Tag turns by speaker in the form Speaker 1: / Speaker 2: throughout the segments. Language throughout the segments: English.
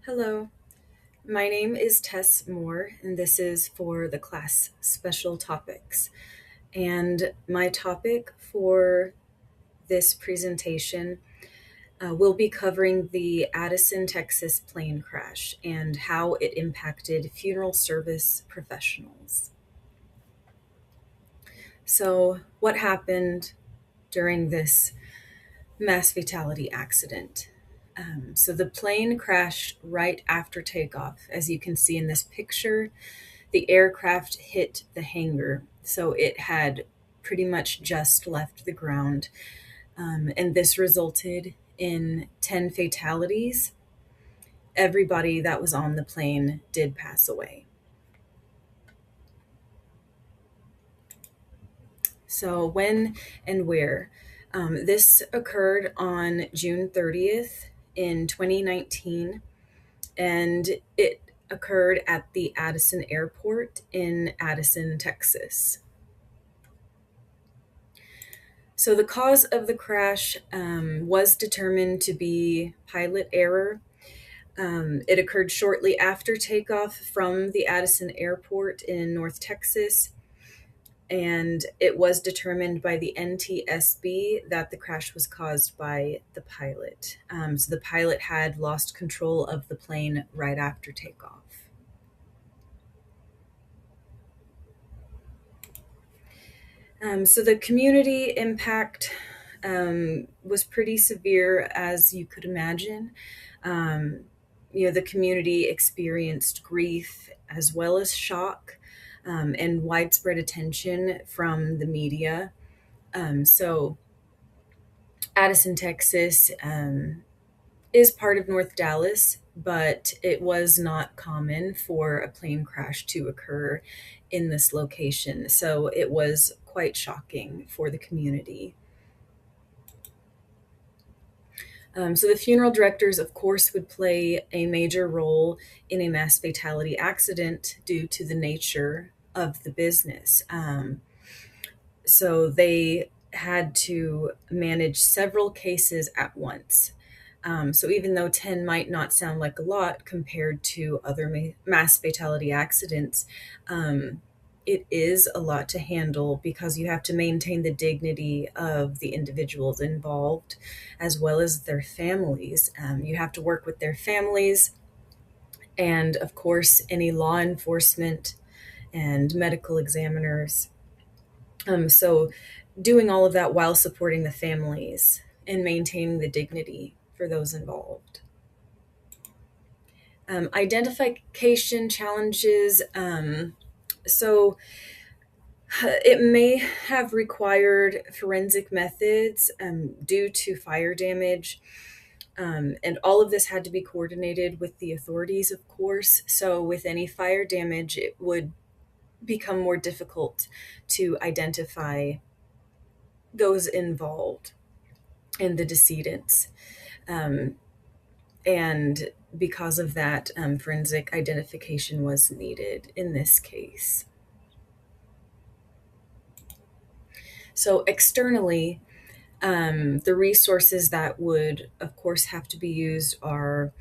Speaker 1: Hello, my name is Tess Moore, and this is for the class Special Topics. And my topic for this presentation will be covering the Addison, Texas plane crash and how it impacted funeral service professionals. So, what happened during this mass fatality accident? So, the plane crashed right after takeoff, as you can see in this picture. The aircraft hit the hangar, so it had pretty much just left the ground. And this resulted in 10 fatalities. Everybody that was on the plane did pass away. So, when and where? This occurred on June 30th in 2019, and it occurred at the Addison Airport in Addison, Texas. So the cause of the crash was determined to be pilot error. It occurred shortly after takeoff from the Addison Airport in North Texas, and it was determined by the NTSB that the crash was caused by the pilot. So the pilot had lost control of the plane right after takeoff. So the community impact was pretty severe, as you could imagine. Um, the community experienced grief as well as shock and widespread attention from the media. So Addison, Texas is part of North Dallas, but it was not common for a plane crash to occur in this location. So it was quite shocking for the community. So the funeral directors, of course, would play a major role in a mass fatality accident due to the nature of the business. So they had to manage several cases at once. So even though 10 might not sound like a lot compared to other mass fatality accidents, it is a lot to handle because you have to maintain the dignity of the individuals involved as well as their families. You have to work with their families and, of course, any law enforcement and medical examiners. So, doing all of that while supporting the families and maintaining the dignity for those involved. Identification challenges. So, it may have required forensic methods due to fire damage. And all of this had to be coordinated with the authorities, of course. So, with any fire damage, it would become more difficult to identify those involved and the decedents. Um, and because of that, forensic identification was needed in this case. So, externally, the resources that would, of course, have to be used are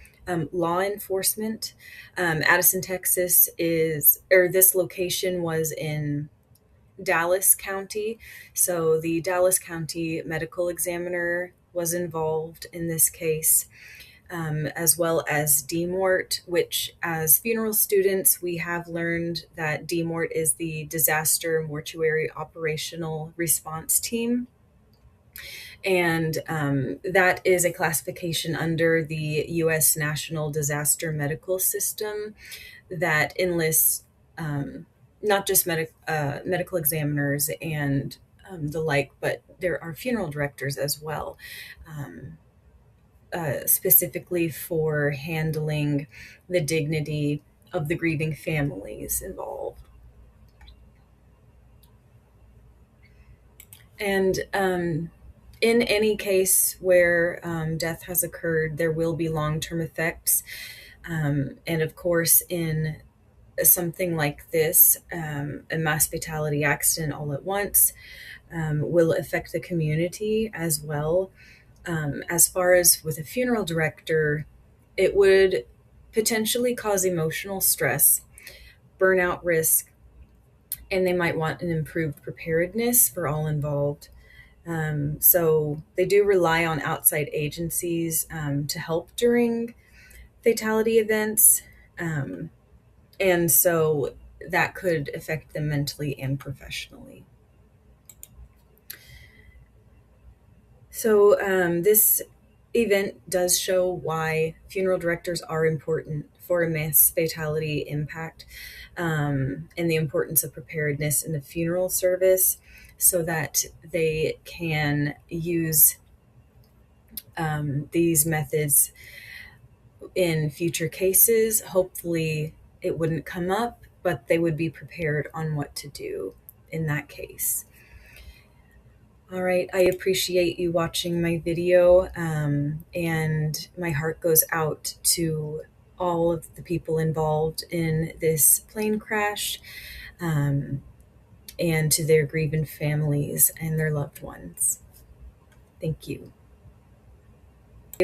Speaker 1: law enforcement. Addison, Texas this location was in Dallas County. So the Dallas County medical examiner was involved in this case, as well as DMORT, which as funeral students, we have learned that DMORT is the Disaster Mortuary Operational Response Team. And that is a classification under the U.S. National Disaster Medical System that enlists not just medical examiners and the like, but there are funeral directors as well, specifically for handling the dignity of the grieving families involved. And in any case where death has occurred, there will be long term effects. And of course, in something like this, a mass fatality accident all at once will affect the community as well. As far as with a funeral director, it would potentially cause emotional stress, burnout risk, and they might want an improved preparedness for all involved. So they do rely on outside agencies to help during fatality events. Um, and so that could affect them mentally and professionally. So this event does show why funeral directors are important for a mass fatality impact, and the importance of preparedness in the funeral service so that they can use these methods in future cases. Hopefully, it wouldn't come up, but they would be prepared on what to do in that case. All right, I appreciate you watching my video, and my heart goes out to all of the people involved in this plane crash, um, and to their grieving families and their loved ones. Thank you.